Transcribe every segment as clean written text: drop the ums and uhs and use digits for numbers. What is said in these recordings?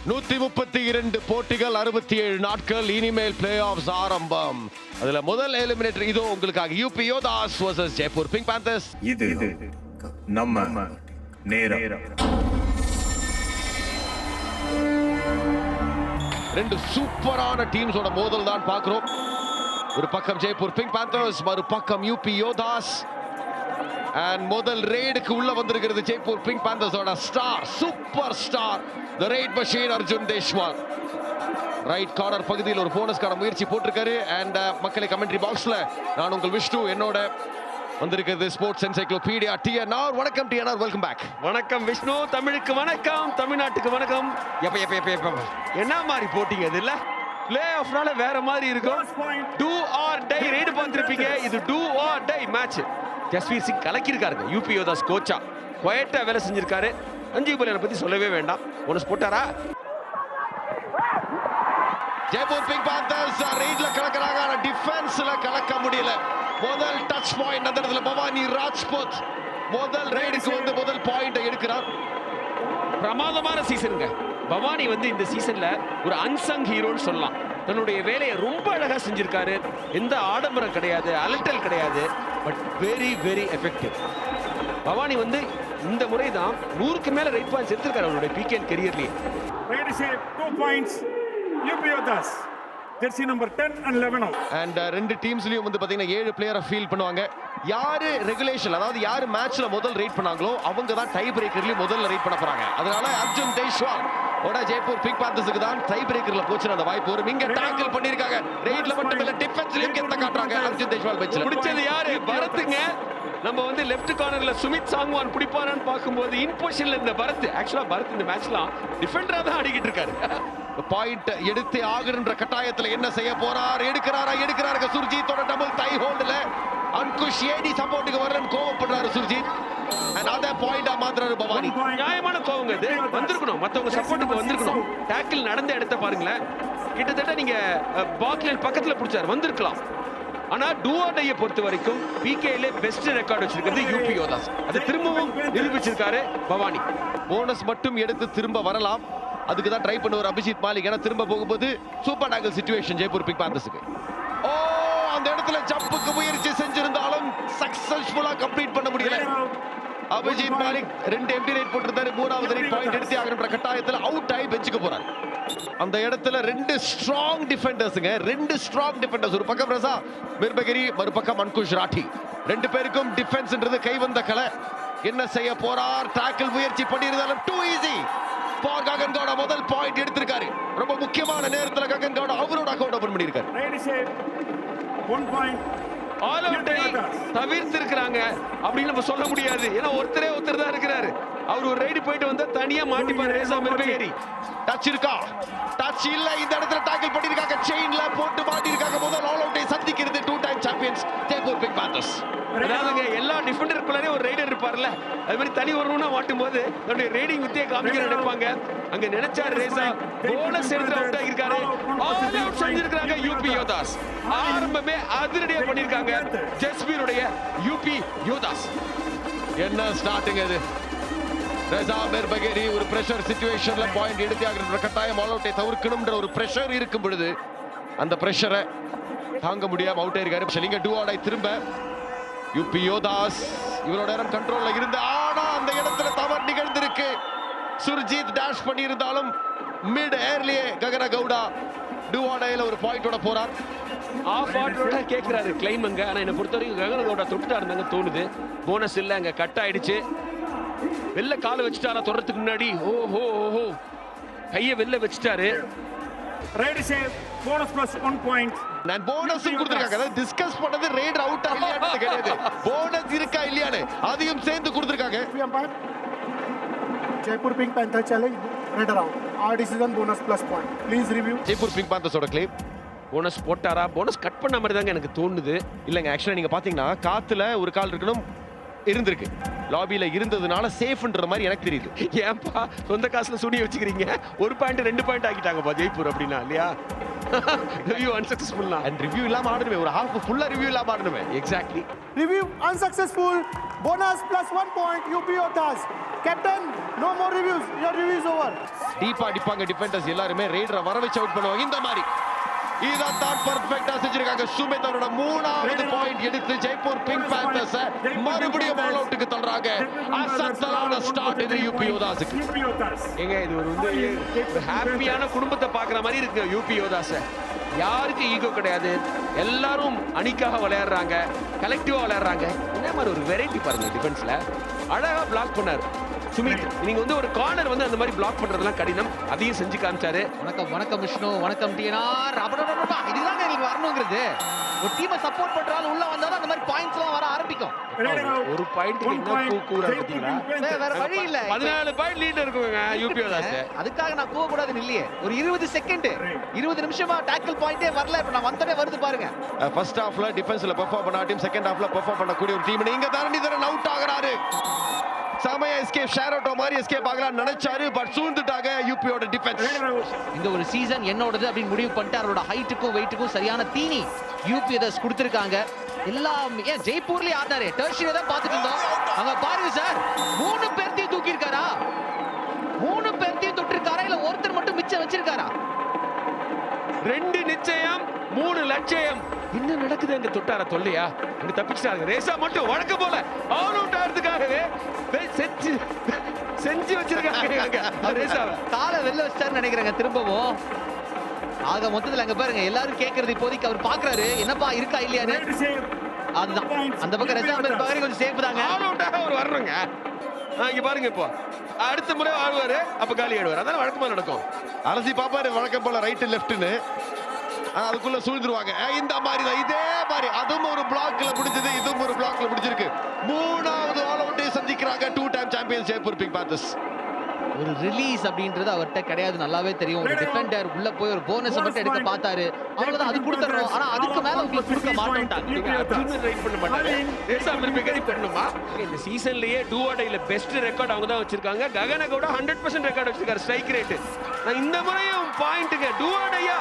132 போட்டிகள், 67 நாட்கள், இனிமேல் பிளே ஆஃப்ஸ் ஆரம்பம். அதுல முதல் எலிமினேட்டர் இதோ உங்களுக்காக. UP Yoddhas vs Jaipur pink Panthers. இது நம்ம நேரம். ரெண்டு சூப்பரான டீம்ஸோட மோதல் தான் பார்க்கிறோம். ஒரு பக்கம் ஜெய்ப்பூர் பிங்க் பேந்தர்ஸ், மறு பக்கம் யூபி யோதாஸ். அண்ட் முதல் ரெய்டுக்கு உள்ள வந்திருக்கிறது ஜெய்ப்பூர் பிங்க் பேந்தர்ஸோட star, super star, the raid machine Arjun Deshwal. Right corner பகுதியில் ஒரு போனஸ்கான முயற்சி போட்டிருக்காரு. அண்ட் மக்களை கமெண்ட்ரி பாக்ஸ்ல நான் உங்கள் விஷ்ணு, என்னோட வந்திருக்கிறது ஸ்போர்ட்ஸ் என்சைக்ளோபீடியா டிஎன்ஆர். வணக்கம் டிஎன்ஆர், வெல்கம் பேக். வணக்கம் விஷ்ணு, தமிழுக்கு வணக்கம், தமிழ்நாட்டுக்கு வணக்கம். என்ன மாதிரி போட்டிங்க இது இல்ல? பிளே ஆஃப்னால வேற மாதிரி இருக்கும். டூ ஆர் டை ரெய்டு பார்த்திருப்பீங்க. இது do or die match. Jasveer Singh கலக்கியிருக்காருங்க. யூபி யோதாஸ் கோச்சா குவைட்டா வேலை செஞ்சிருக்காரு. அஞ்சு பலனை பத்தி சொல்லவே வேண்டாம். போனஸ் போட்டாரா? ஜெய்ப்பூர் பிங்க் பேந்தர்ஸ் ரெய்ட்ல கலக்கறாங்க, ஆனா டிஃபென்ஸ்ல கலக்க முடியல. முதல் டச் பாயிண்ட் அந்த இடத்துல பவானி ராஜ்புத் முதல் ரெய்டுக்கு வந்து முதல் பாயிண்ட் எடுக்கிறார். பிரமாதமான சீசனுங்க. பவானி வந்து இந்த சீசன்ல ஒரு அன்சங் ஹீரோன்னு சொல்லலாம். தன்னுடைய வேலையை ரொம்ப அழகா செஞ்சிருக்காரு. எந்த ஆடம்பரம் கிடையாது, அலட்டல் கிடையாது, but very very effective. Bhavani வந்து இந்த முறை தான் 100க்கு மேல ரைட் பாயிண்ட்ஸ் எடுத்திருக்காரு அவருடைய PKN கரியர்லயே. Ready save 2 points. UP Yodas. Jersey number 10 and 11. And ரெண்டு டீம்ஸ்லயும் வந்து பாத்தீங்கன்னா 7 பிளேயரை ஃபீல் பண்ணுவாங்க. யாரு ரெகுலேஷன், அதாவது யாரு மேட்ச்ல முதல் ரைட் பண்ணாங்களோ அவங்க தான் டை பிரேக்கர்லயும் முதல்ல ரைட் பண்ண போறாங்க. அதனால அர்ஜுன் தேஷ்வால் ஓட ஜெய்ப்பூர் பிங்க் பேந்தர்ஸ்க்கு தான் டை பிரேக்கர்ல போச்சு அந்த வாய்ப்பு வரும். இங்க டாக்கிள் பண்ணிருக்காங்க. ரெய்ட்ல மட்டும் இல்ல, டிஃபென்ஸ்லயும் கெத்த காட்டுறாங்க அர்ஜுன் தேஷ்வால் பெஞ்ச்ல. பிடிச்சது யாரு? பரத்துங்க. நம்ம வந்து லெஃப்ட் கார்னர்ல சுமித் சாங்வான் பிடிப்பாரான்னு பார்க்கும்போது இன் பொசிஷன்ல இந்த பரத், ஆக்சுவலா பரத் இந்த மேட்ச்லாம் டிஃபெண்டரா தான் ஆடிக்கிட்டு இருக்காரு. பாயிண்ட் எடுத்து ஆகுன்ற கட்டாயத்துல என்ன செய்ய போறார்? எடுக்கிறாருங்க சுர்ஜித்தோட டபுள் டை ஹோல்ட்ல. அன்குஷ் ஏடி சப்போர்ட்டுக்கு வரலன்னு கோவப்படுறாரு சுர்ஜித். அண்ட் அதே பாயிண்டா மாத்துறாரு பவானி. நியாயமான கோவங்க இது. வந்திருக்கணும், மத்தவங்க சப்போர்ட்டுக்கு வந்திருக்கணும். டேக்கிள் நடந்த இடத்த பாருங்களேன். கிட்டத்தட்ட நீங்க பாக்லைன் பக்கத்துல பிடிச்சாரு, வந்திருக்கலாம். ஆனா டூஆர்டைய பொறுத்த வரைக்கும் பிகேல பெஸ்ட் ரெக்கார்ட் வச்சிருக்கிறது யூபி யோதாஸ். அதை திரும்பவும் நிரூபிச்சிருக்காரு பவானி. போனஸ் மட்டும் எடுத்து திரும்ப வரலாம், அதுக்கு தான் ட்ரை பண்ணுவார் அபிஜித் மாலிக். ஏன்னா திரும்ப போகும்போது super tackle situation Jaipur pink பேந்தர்ஸ்க்கு. ஓ, அந்த இடத்துல ஜம்புக்கு முயற்சி செஞ்சிருந்தாலும் சக்சஸ்ஃபுல்லா கம்ப்ளீட் பண்ண முடியல. அபிஜித் மாலிக் 2 எம்டி ரைட் போட்டிருந்தாரு. 3வது ரைட் பாயிண்ட் எடுத்து ஆகிற கட்டாயத்தில் அவுட் ஆகி பெஞ்சுக்கு போறாரு. அந்த இடத்துல 2 ஸ்ட்ராங் டிஃபெண்டர்ஸ்ங்க, 2 ஸ்ட்ராங் டிஃபெண்டர்ஸ். ஒரு பக்கம் ரசா மிர்பகிரி, மறுபக்கம் அன்குஷ் ராட்டி. 2 பேருக்கும் டிஃபென்ஸ்ன்றது கைவந்த கலை. என்ன செய்ய போறார்? டாக்கிள் முயற்சி பண்ணியிருந்தாலும் too easy for Gagan Gowda. முதல் பாயிண்ட் எடுத்திருக்காரு. ரொம்ப முக்கியமான நேரத்துல ககன் கவுடா அவரோட அக்கவுண்ட் ஓபன் பண்ணியிருக்காரு. Ready save 1 point. ஆல் அவுட்டை தவிர்த்திருக்கிறாங்க அப்படின்னு நம்ம சொல்ல முடியாது. ஏன்னா ஒருத்தர் தான் இருக்கிறாரு. அவர் ஒரு ரைடு போயிட்டு வந்தா தனியா மாட்டிப்பார் ரேசா மிர்பகிரி. டச் இருக்கா? டச் இல்ல. இந்த இடத்துல டாக்கிள் பண்ணிருக்காங்க, செயின்ல போட்டு மாட்டிருக்காங்க. முதல் ஆல் அவுட்டை சந்திக்கிறது 2 time champions Jaipur pink panthers. அதாவதுங்க எல்லா டிஃபெண்டருக்குள்ளே ஒரு ரைடர் இருப்பார்ல, அது மாதிரி தனி ஒருவனா மாட்டும் போது தன்னுடைய ரைடிங் வித்தியை காமிக்க நினைப்பாங்க. அங்க நினைச்சார் ரேசா போனஸ் எடுத்து அவுட் ஆகிருக்காரு. ஆல் அவுட் செஞ்சிருக்காங்க யூபி யோதாஸ். ஆரம்பமே அதிரடியா பண்ணிருக்காங்க ஜஸ்பீருடைய யூபி யோதாஸ். என்ன ஸ்டார்டிங் இது? ரஸா மிர்பகிரி ஒரு பிரஷர் சிச்சுவேஷன்ல பாயிண்ட் எடுத்து ஆகிற கட்டாயம் ஆல் அவுட்டை தவிர்க்கணும்ன்ற ஒரு பிரஷர் இருக்கும் பொழுது அந்த பிரஷரை தாங்க முடியாம அவுட் ஆயிருக்காரு. நீங்க டூ ஆடை திரும்ப யூபி யோதாஸ் இவரோட நேரம் கண்ட்ரோல்ல இருந்து, ஆனா அந்த இடத்துல தவறு நிகழ்ந்திருக்கு. சுர்ஜித் டேஷ் பண்ணி இருந்தாலும் மிட் ஏர்லயே ககன கவுடா டூ ஆடையில ஒரு பாயிண்டோட போறார். ஆஃப் ஆர்டரோட கேட்கிறாரு கிளைம் அங்க. ஆனா என்ன பொறுத்த வரைக்கும் ககன கவுடா தொட்டுட்டா இருந்தாங்க தோணுது. போனஸ் இல்ல, அங்க கட் ஆயிடுச்சு. வெளில கால வச்சுட்டாரா தொடறதுக்கு முன்னாடி? ஓஹோ ஓஹோ, கையை வெளில வச்சுட்டாரு. Ready save bonus plus 1 point. நான் போனஸும் கொடுத்திருக்காங்க. அதாவது டிஸ்கஸ் பண்ணது ரெய்டர் அவுட் ஆகலையான்னு கிடையாது, போனஸ் இருக்கா இல்லையான்னு அதையும் சேர்த்து கொடுத்திருக்காங்க. Jaipur Pink Panther challenge raider out. Our decision bonus plus point. Please review. Jaipur pink பேந்தர்ஸோட கிளைம். போனஸ் போட்டாரா? போனஸ் கட் பண்ண மாதிரி தாங்க எனக்கு தோணுது. இல்லங்க, ஆக்சுவலா நீங்க பாத்தீங்கன்னா காத்துல ஒரு கால் இருக்கணும், இருந்திருக்கு. லாபியில இருந்ததுனால சேஃப்ன்ற மாதிரி எனக்கு தெரியுது. ஏன்பா சொந்த காசுல சுனிய வச்சுக்கிறீங்க? 1 பாயிண்ட் 2 பாயிண்ட் ஆக்கிட்டாங்கப்பா ஜெய்ப்பூர் அப்படின்னா இல்லையா? ரிவ்யூ அன்சக்சஸ்ஃபுல்னா அண்ட் ரிவ்யூ இல்லாம ஆடணுமே, ஒரு ஹாஃப் ஃபுல்லா ரிவ்யூ இல்லாம ஆடணுமே. Exactly. Review unsuccessful. Bonus plus 1 point. UP Yodas. Captain No more reviews. Your review is over. டீப்பா அடிப்பாங்க டிஃபெண்டர்ஸ் எல்லாருமே. ரெய்டரை வர வச்சு அவுட் பண்ணுவாங்க. இந்த மாதிரி இதான் பர்ஃபெக்ட்டா செஞ்சிருக்காங்க. சுமித் அவரோட 3வது பாயிண்ட் எடுத்து ஜெய்ப்பூர் பிங்க் பேந்தர்ஸ் மறுபடியும் ஆல் அவுட்டுக்கு தள்ளுறாங்க. அசத்தலான ஸ்டார்ட் இது யூபி யோதாஸுக்கு. UP Yodas. ஏங்க இது ஒரு வந்து ஹாப்பியான குடும்பத்தை பார்க்குற மாதிரி இருக்கு யூபி யோதாஸ. யாருக்கு ஈகோ கிடையாது, எல்லாரும் அணிக்காக விளையாடுறாங்க, கலெக்டிவா விளையாடுறாங்க. என்ன மாதிரி ஒரு வெரைட்டி பாருங்க டிஃபென்ஸ்ல. அழகா பிளாக் பண்ணாரு சுமித். நீங்க வந்து ஒரு கார்னர் வந்து அந்த மாதிரி பிளாக் பண்றதெல்லாம் கடினம், அதையும் செஞ்சு காமிச்சாரு. வணக்கம் வணக்கம் விஷ்ணு, வணக்கம் டிஎன்ஆர். இதுதான் எங்களுக்கு வரணுங்கிறது. ஒரு டீமை சப்போர்ட் பண்றாலும் உள்ள வந்தாலும் அந்த மாதிரி பாயிண்ட்ஸ் எல்லாம் வர ஆரம்பிக்கும். Red out. ஒரு பாயிண்ட் One point. கூற Jaipur பார்த்தீங்களா? Pink Panthers. வேற வழி இல்ல. 14 பாயிண்ட் லீட் இருக்குங்க யூபி யோதாஸ். அதுக்காக நான் கூவ கூடாதுன்னு இல்லையே. ஒரு 20 செகண்ட் 20 நிமிஷமா டாக்கிள் பாயிண்டே வரல. இப்ப நான் வந்தனே வருது பாருங்க. ஃபர்ஸ்ட் ஹாஃப்ல டிஃபென்ஸ்ல பெர்ஃபார்ம் பண்ண டீம் செகண்ட் ஹாஃப்ல பெர்ஃபார்ம் பண்ணக்கூடிய ஒரு டீம். இங்க தரணிதரன் அவுட் ஆகுறாரு. சமய எஸ்கேப் ஷேரோட்டோ மாதிரி எஸ்கேப் ஆகலாம் நினைச்சாரு, பட் சூழ்ந்துட்டாங்க யூபியோட டிஃபென்ஸ். Red out. இந்த ஒரு சீசன் என்னோடது அப்படின்னு முடிவு பண்ணிட்டு அவரோட ஹைட்டுக்கும் வெயிட்டுக்கும் சரியான தீனி யூபி எதர்ஸ் கொடுத்திருக்காங்க. எல்லாம் ஏன் ஜெய்ப்பூர்லயே ஆடாரு, டெர்ஷியரி தான் பார்த்துட்டு இருந்தோம். அங்க பாருங்க சார், 3 பேர்த்தையும் தூக்கி இருக்காரா? 3 பேர்த்தையும் தொட்டிருக்காரா இல்ல ஒருத்தர் மட்டும் மிச்சம் வச்சிருக்காரா? 2 நிச்சயம் 3 லட்சம். என்ன நடக்குது அங்க? தொட்டார தொல்லையா? அங்க தப்பிச்சிட்டாங்க. ரேசா மட்டும் வழக்க போல ஆல் அவுட் ஆகிறதுக்காகவே செஞ்சு வச்சிருக்காங்க அங்க ரேசாவை. காலை வெளில வச்சிட்டாருன்னு நினைக்கிறேங்க திரும்பவும். ஆக மொத்தத்துல அங்க பாருங்க, எல்லாரும் கேக்குறது இப்போதைக்கு அவர் பாக்குறாரு என்னப்பா இருக்கா இல்லையான்னு. Red save. அதுதான் அந்த பக்கம் ரெசாம்பல் பாருங்க, கொஞ்சம் சேஃப் தாங்க. ஆல் அவுட் ஆக அவர் வரணுங்க. இங்க பாருங்க, இப்போ அடுத்த முறை ஆடுவாரு, அப்ப காலி ஆடுவார். அதான் வழக்கமா நடக்கும். அலசி பாப்பாரு வழக்கம் போல ரைட் லெஃப்ட்னு. அதுக்குள்ள சூழ்ந்துருவாங்க. இந்த மாதிரி தான், இதே மாதிரி அதுவும் ஒரு பிளாக்ல முடிஞ்சது, இதுவும் ஒரு பிளாக்ல முடிஞ்சிருக்கு. 3வது ஆல் அவுட்டை சந்திக்கிறாங்க 2 time champions Jaipur pink panthers. ஒரு ரிலீஸ் அப்படின்றது அவர்கிட்ட கிடையாது, நல்லாவே தெரியும். ஒரு டிஃபெண்டர் உள்ள போய் ஒரு போனஸ் மட்டும் எடுக்க பார்த்தாரு, அவ்வளவுதான், அது கொடுத்துறோம். ஆனா அதுக்கு மேல உங்களுக்கு கொடுக்க மாட்டோம்ட்டாங்க. நீங்க அர்ஜுன் ரைட் பண்ண மாட்டாங்க. ரேசா மிர்பிகரி பண்ணணுமா? இந்த சீசன்லயே டூ ஆர் டைல பெஸ்ட் ரெக்கார்ட் அவங்க தான் வச்சிருக்காங்க. ககனகவுடா 100% ரெக்கார்ட் வச்சிருக்காரு ஸ்ட்ரைக் ரேட். நான் இந்த முறையும் பாயிண்ட்ங்க two R dia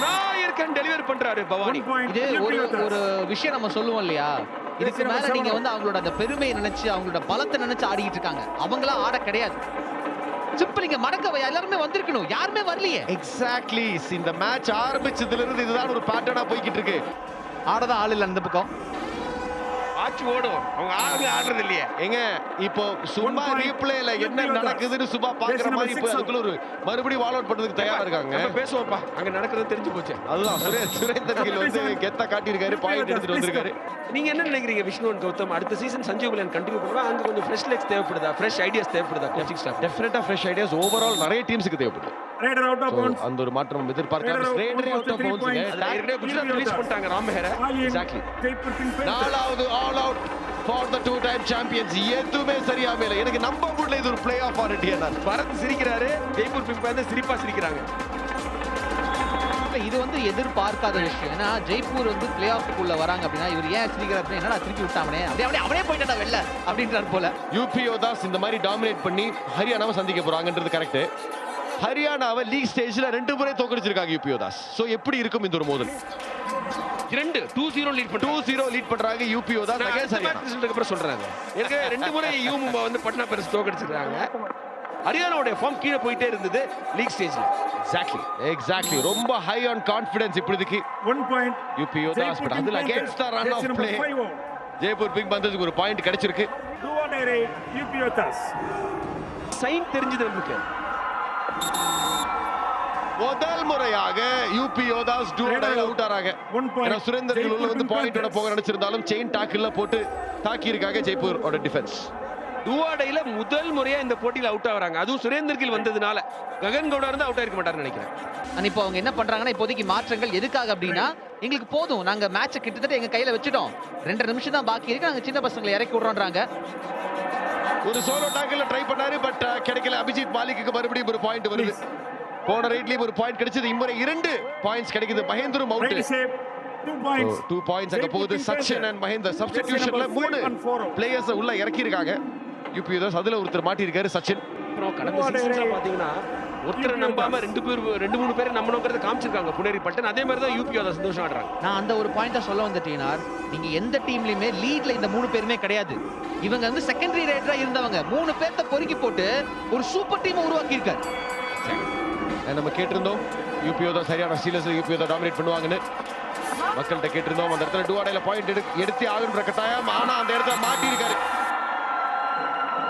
Nair can deliver பண்றாரு பவானி. One point. இது UP ஒரு Yodas. ஒரு விஷயம் நம்ம சொல்லுவோம் இல்லையா, இதுக்கு மேல நீங்க வந்து அவங்களோட அந்த பெருமையை நினைச்சு அவங்களோட பலத்தை நினைச்சு ஆடிட்டு இருக்காங்க. அவங்களா ஆட கிடையாது. சிம்பிள், இங்க மடக்க எல்லாருமே வந்திருக்கணும், யாருமே வரலையே. எக்ஸாக்ட்லி. இந்த மேட்ச் ஆரம்பிச்சதுல இருந்து இதுதான் ஒரு பேட்டர்னா போய்கிட்டு இருக்கு. ஆடதான் ஆள் இல்ல அந்த பக்கம். ஆச்சு ஓடும், அவங்க ஆளுங்க ஆடுறது இல்லையே. எங்க இப்போ சும்மா One point. ரீப்ளேல என்ன நடக்குதுன்னு சும்மா பாக்குற மாதிரி இப்போ அதுக்குள்ள ஒரு மறுபடியும் வால் அவுட் பண்றதுக்கு தயாரா இருக்காங்க. நம்ம பேசுவோம்ப்பா, அங்க நடக்கிறது தெரிஞ்சு போச்சு. அதுதான் சுரேந்தர் கில் வந்து கெத்தா காட்டியிருக்காரு, பாயிண்ட் எடுத்துட்டு வந்திருக்காரு. நீங்க என்ன நினைக்கிறீங்க விஷ்ணுவன் கௌதம்? அடுத்த சீசன் சஞ்சீவ் கல்யாண் கண்டினியூ பண்ணுவா? அங்க கொஞ்சம் ஃப்ரெஷ் லெக்ஸ் தேவைப்படுதா? ஃப்ரெஷ் ஐடியாஸ் தேவைப்படுதா கோச்சிங் ஸ்டாஃப்? டெஃபினட்டா ஃப்ரெஷ் ஐடியாஸ் ஓவரால் நிறைய டீம்ஸ்க்கு தேவைப்படுது. Raider out of So, bounds. அந்த ஒரு மாற்றம் எதிர்பார்க்கலாம். Raider Raider out of 3 bounds points. ங்க. ஏற்கனவே குஜராத் ரிலீஸ் பண்ணிட்டாங்க Ramehar. All in. Exactly. Jaipur Pink Panthers. 4வது all out for the 2 time champions. எதுவுமே சரியாவே இல்லை. எனக்கு நம்ப முடியல இது ஒரு பிளே ஆஃப் ஆர் டிஎன்ஆர். பரத் சிரிக்கிறாரு, ஜெய்ப்பூர் பிங்க் பேந்தர்ஸ் சிரிப்பா சிரிக்கிறாங்க. இது வந்து எதிர்பார்க்காத விஷயம். ஏன்னா ஜெய்ப்பூர் வந்து பிளே ஆஃப்க்குள்ள வராங்க அப்படின்னா இவர் ஏன் சிரிக்கிறார், என்னடா திருப்பி விட்டாமனே, அப்படியே அவனே போயிட்டா வெளில அப்படின்றார் போல. யூபி யோதாஸ் இந்த மாதிரி டாமினேட் பண்ணி ஹரியானாவை சந்திக்க போறாங்கன்றது கரெக்ட். ஹரியானாவை லீக் ஸ்டேஜ்ல 2 முறை தோக்கடிச்சிருக்காங்க யூபி யோதாஸ். சோ எப்படி இருக்கும் இந்த ஒரு மோதல்? 2-0 லீட் பண்றாங்க. 2-0 லீட் பண்றாங்க யூபி யோதாஸ் அகைன்ஸ்ட் ஹரியானா. அப்புறம் சொல்றாங்க எனக்கு 2 முறை யூமும்பா வந்து பட்னா பெருசு தோக்கடிச்சிருக்காங்க. ஹரியானாவோட ஃபார்ம் கீழே போயிட்டே இருந்தது லீக் ஸ்டேஜ்ல. எக்ஸாக்ட்லி ரொம்ப ஹை ஆன் கான்ஃபிடன்ஸ் இப்போதைக்கு 1 point. யூபி யோதாஸ். பட் அதுல against the run of play Jaipur pink பேந்தர்ஸ்க்கு ஒரு பாயிண்ட் கிடைச்சிருக்கு. Do or die raid. UP Yodas. Sign தெரிஞ்சது நமக்கு. முதல் முறையாக யூபி யோதாஸ் டூடைல அவுட் ஆறாங்க. 1 point. ஏன்னா சுரேந்தர் கில் உள்ள வந்து பாயிண்டோட போக நினைச்சிருந்தாலும் செயின் டாக்கில்ல போட்டு தாக்கி இருக்காங்க ஜெய்ப்பூரோட டிஃபென்ஸ். டூவாடையில முதல் முறையா இந்த போட்டியில அவுட் ஆகுறாங்க. அதுவும் சுரேந்தர் கில் வந்ததுனால. ககன் கவுடா இருந்தா அவுட் ஆயிருக்க மாட்டாருன்னு நினைக்கிறேன். ஆனா இப்போ அவங்க என்ன பண்றாங்கன்னா, இப்போதைக்கு மாற்றங்கள் எதுக்காக அப்படின்னா, எங்களுக்கு போதும், நாங்க மேட்சை கிட்டத்தட்ட எங்க கையில வச்சுட்டோம், 2 நிமிஷம் தான் பாக்கி இருக்கு, நாங்க சின்ன பசங்களை இறக்கி விடுறோம்ன்றாங்க. ஒரு சோலோ டாக்கில்ல ட்ரை பண்ணாரு, பட் கிடைக்கல. அபிஜித் மாலிக்கு மறுபடியும் ஒரு பாயிண்ட் வருது. போன ரைட்லயும் ஒரு பாயிண்ட் கிடைச்சது, இம்முறை 2 பாயிண்ட்ஸ் கிடைக்குது. மகேந்திரும் out. Right save. 2 points. 2 points அங்க போகுது. சச்சின் அண்ட் மகேந்தர் சப்ஸ்டிடியூஷன்ல 3 பிளேயர்ஸ் உள்ள இறக்கி இருக்காங்க யூபி யோதாஸ். அதுல ஒருத்தர் மாட்டி இருக்காரு, சச்சின். அப்புறம் கடந்த சீசன்ல பாத்தீங்கன்னா ஒருத்தரை நம்பாம ரெண்டு மூணு பேரை நம்பணுங்கிறத காமிச்சிருக்காங்க புனேரி பட்டன். அதே மாதிரி தான் யூபி யோதாஸ் சந்தோஷம் ஆடுறாங்க. நான் அந்த ஒரு பாயிண்ட சொல்ல வந்துட்டீனார். நீங்க எந்த டீம்லயுமே லீட்ல இந்த 3 பேருமே கிடையாது. இவங்க வந்து செகண்டரி ரைடரா இருந்தவங்க 3 பேர்த்த பொறுக்கி போட்டு ஒரு சூப்பர் டீம் உருவாக்கி இருக்காரு. நம்ம கேட்டிருந்தோம் யூபி யோதா சரியான ஸ்டீலர்ஸ் யூபி யோதா டாமினேட் பண்ணுவாங்கன்னு மக்கள்கிட்ட கேட்டிருந்தோம். அந்த இடத்துல டூஆடைல பாயிண்ட் எடுத்து ஆகணுன்ற கட்டாயம். ஆனா அந்த இடத்துல மாட்டி இருக்காரு.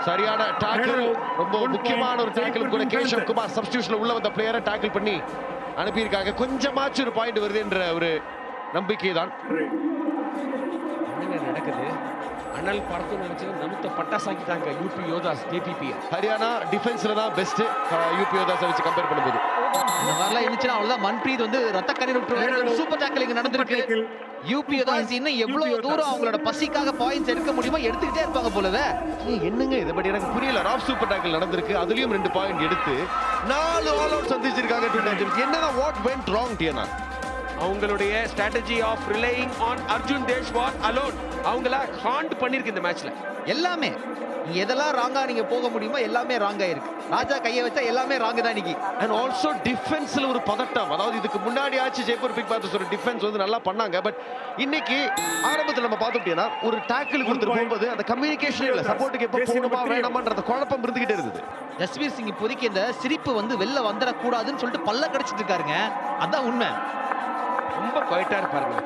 சரியான டாக்கிள், ரொம்ப முக்கியமான ஒரு டாக்கிள் கூட. கேஷவ் குமார் சப்ஸ்டிடியூஷன்ல உள்ள வந்த பிளேயரை டாக்கிள் பண்ணி அனுப்பியிருக்காங்க. கொஞ்சமாச்சும் ஒரு பாயிண்ட் வருது என்ற ஒரு நம்பிக்கை தான். என்னங்க நடக்குது? அனல் பறக்கும் நினைச்சு நமுத்த பட்டாசாக்கிட்டாங்க யூபி யோதாஸ் ஜேபிபி. ஹரியானா டிஃபென்ஸ்ல தான் பெஸ்ட் யூபி யோதாஸை வச்சு கம்பேர் பண்ணும்போது. இந்த மாதிரிலாம் இருந்துச்சுன்னா அவ்வளவுதான். மன்பிரீத் வந்து ரத்த கண்ணீர் விட்டுருவாரு. சூப்பர் டாக்கிள் இங்க நடந்திருக்கு. யூபி யோதாஸ் இன்னும் எவ்வளவு தூரம் அவங்களோட பசிக்காக பாயிண்ட்ஸ் எடுக்க முடியுமோ எடுத்துக்கிட்டே இருப்பாங்க போலவே. என்னங்க இது? பட் எனக்கு புரியல. ராப் சூப்பர் டாக்கிள் நடந்திருக்கு, அதுலயும் 2 பாயிண்ட் எடுத்து 4 ஆல் அவுட் சந்திச்சிருக்காங்க. என்னதான் வாட் வென்ட் ராங் டியனா? அவங்களுடைய strategy of relying on Arjun Deshwal alone அவங்கள ஹாண்ட் பண்ணிருக்கு இந்த மேட்ச்ல. எல்லாமே நீங்க எதெல்லாம் ராங்கா நீங்க போக முடியுமோ எல்லாமே ராங்கா இருக்கு. ராஜா கையை வச்சா எல்லாமே ராங் தான் இன்னைக்கு. அண்ட் ஆல்சோ டிஃபென்ஸ்ல ஒரு பதட்டம். அதாவது இதுக்கு முன்னாடி ஆச்சு ஜெய்ப்பூர் பிக் பேந்தர்ஸ் ஒரு டிஃபென்ஸ் வந்து நல்லா பண்ணாங்க. பட் இன்னைக்கு ஆரம்பத்தில் நம்ம பார்த்தோம்னா ஒரு டாக்கிள் கொடுத்துட்டு போகும்போது அந்த கம்யூனிகேஷன் இல்ல, சப்போர்ட்டுக்கு எப்போ போகணுமா வேணாமான்ற குழப்பம் இருந்துகிட்டே இருந்தது. ஜஸ்வீர் சிங் இப்போதைக்கு இந்த சிரிப்பு வந்து வெளில வந்துடக்கூடாதுன்னு சொல்லிட்டு பல்ல கடிச்சிட்டு இருக்காருங்க. அதான் உண்மை. ரொம்ப குவைட்டா இருப்பாருங்க.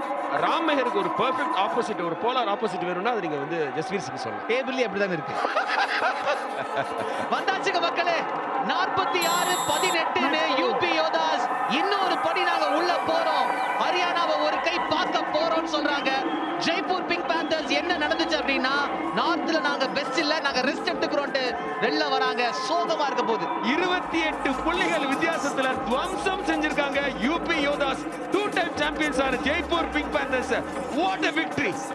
ராம் மெஹருக்கு ஒரு பெர்ஃபெக்ட் ஆப்போசிட், ஒரு போலார் ஆப்போசிட் வேணும்னா அது நீங்க வந்து ஜஸ்வீர் சிங் சொல்லலாம். டேபிள்ல அப்படிதான் இருக்கு. வந்தாச்சுங்க மக்களே. 46-18 யூபி யோதாஸ் இன்னொரு படி நாங்க உள்ள போறோம். ஹரியானாவை ஒரு கை பார்க்க போறோம்னு சொல்றாங்க. ஜெய்ப்பூர் பிங்க் பேந்தர்ஸ் என்ன நடந்துச்சு அப்படின்னா நார்த்ல நாங்க பெஸ்ட் இல்ல, நாங்க ரெஸ்ட் எடுத்துக்கிறோம்ட்டு வெளில வராங்க. சோகமா இருக்க போகுது. 28 புள்ளிகள் வித்தியாசத்துல துவம்சம் செஞ்சிருக்காங்க யூபி யோதாஸ். 2 டைம் சாம்பியன்ஸ் ஆன Jaipur pink panthers. What a victory!